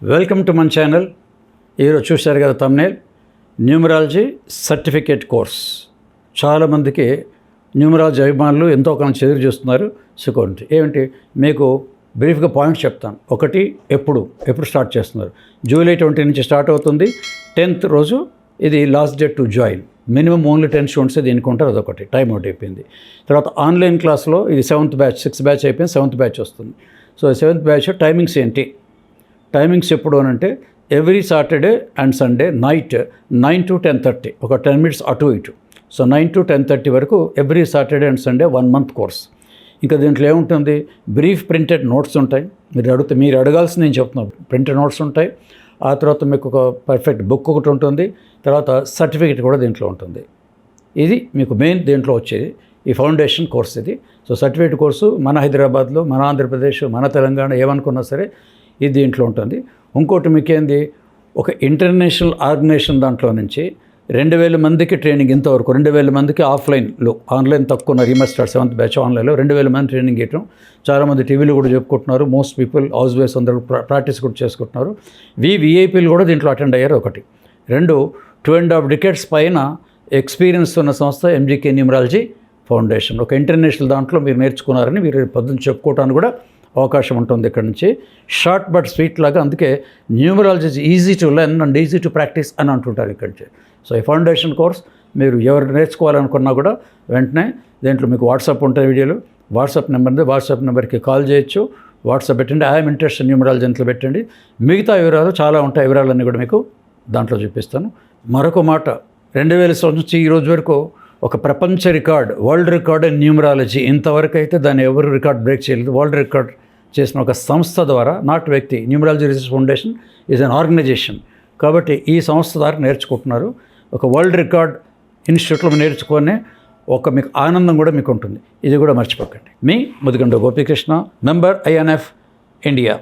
Welcome to మన channel. ఈరోజు చూశారు కదా థంబ్నెయిల్, న్యూమరాలజీ సర్టిఫికేట్ కోర్స్. చాలామందికి న్యూమరాలజీ అభిమానులు ఎంతో కొంత ఎదురు చూస్తున్నారు. సుకోండి ఏమిటి మీకు బ్రీఫ్గా పాయింట్స్ చెప్తాను. ఒకటి, ఎప్పుడు స్టార్ట్ చేస్తున్నారు? జూలై 20 నుంచి స్టార్ట్ అవుతుంది. 10th రోజు ఇది last date to join. Minimum only 10 students దీనికి ఉంటారు. అదొకటి టైం అవుట్ అయిపోయింది. తర్వాత ఆన్లైన్ క్లాస్లో ఇది 7th బ్యాచ్, 6th బ్యాచ్ అయిపోయింది, 7th బ్యాచ్ వస్తుంది. సో 7th బ్యాచ్ టైమింగ్స్ ఏంటి? టైమింగ్స్ ఎప్పుడు అని అంటే every Saturday and Sunday night 9 to 10:30, ఒక 10 minutes అటు ఇటు. సో 9 to 10:30 వరకు every Saturday and Sunday 1 month course. ఇంకా దీంట్లో ఏముంటుంది? బ్రీఫ్ ప్రింటెడ్ నోట్స్ ఉంటాయి. మీరు అడగాల్సింది నేను చెప్తున్నాను. ప్రింటెడ్ నోట్స్ ఉంటాయి. ఆ తర్వాత మీకు ఒక పర్ఫెక్ట్ బుక్ ఒకటి ఉంటుంది. తర్వాత సర్టిఫికేట్ కూడా దీంట్లో ఉంటుంది. ఇది మీకు మెయిన్ దీంట్లో వచ్చేది ఈ ఫౌండేషన్ కోర్స్ ఇది. సో సర్టిఫికేట్ కోర్సు మన హైదరాబాద్లో, మన ఆంధ్రప్రదేశ్, మన తెలంగాణ ఏమనుకున్నా సరే ఇది దీంట్లో ఉంటుంది. ఇంకోటి మీకేంది, ఒక ఇంటర్నేషనల్ ఆర్గనైజేషన్ దాంట్లో నుంచి 2000 మందికి ట్రైనింగ్. ఇంతవరకు 2000 మందికి ఆఫ్లైన్లో, ఆన్లైన్ తక్కువ ఉన్నారు. ఈ మస్ట్ స్టార్ట్ 7th బ్యాచ్ ఆన్లైన్లో 2000 మంది ట్రైనింగ్ ఇవ్వటం. చాలామంది టీవీలో కూడా చెప్పుకుంటున్నారు. మోస్ట్ పీపుల్ హౌస్ వైఫ్ అందరూ ప్రాక్టీస్ కూడా చేసుకుంటున్నారు. విఐపీలు కూడా దీంట్లో అటెండ్ అయ్యారు. ఒకటి. 2, 2.5 decades పైన ఎక్స్పీరియన్స్ ఉన్న సంస్థ ఎంజీకే న్యూమరాలజీ ఫౌండేషన్. ఒక ఇంటర్నేషనల్ దాంట్లో మీరు నేర్చుకున్నారని మీరు పొద్దున్న చెప్పుకోవడానికి కూడా అవకాశం ఉంటుంది ఇక్కడ నుంచి. షార్ట్ బట్ స్వీట్ లాగా. అందుకే numerology easy to learn and easy to practice అని అంటుంటారు ఇక్కడి నుంచి. సో ఈ ఫౌండేషన్ కోర్స్ మీరు ఎవరు నేర్చుకోవాలనుకున్నా కూడా వెంటనే దీంట్లో మీకు వాట్సాప్ ఉంటాయి వీడియోలు. వాట్సాప్ నెంబర్ ఉంది. వాట్సాప్ నెంబర్కి కాల్ చేయొచ్చు. వాట్సాప్ పెట్టండి, ఐఎమ్ ఇంట్రెస్టెడ్ న్యూమరాలజీ అంట్లో పెట్టండి. మిగతా వివరాలు చాలా ఉంటాయి. వివరాలన్నీ కూడా మీకు దాంట్లో చూపిస్తాను. మరొక మాట, 2000 నుంచి ఈ రోజు వరకు ఒక ప్రపంచ record, world record in numerology, ఇంతవరకు అయితే దాన్ని ఎవరు రికార్డ్ బ్రేక్ చేయలేదు. వరల్డ్ రికార్డ్ చేసిన ఒక సంస్థ ద్వారా, నాట్ వ్యక్తి. Numerology research foundation is an organization. కాబట్టి ఈ సంస్థ ద్వారా నేర్చుకుంటున్నారు. ఒక వరల్డ్ రికార్డ్ ఇన్స్టిట్యూట్లో నేర్చుకునే ఒక మీకు ఆనందం కూడా మీకు ఉంటుంది. ఇది కూడా మర్చిపోకండి. మీ Mudigonda Gopikrishna, member INF India.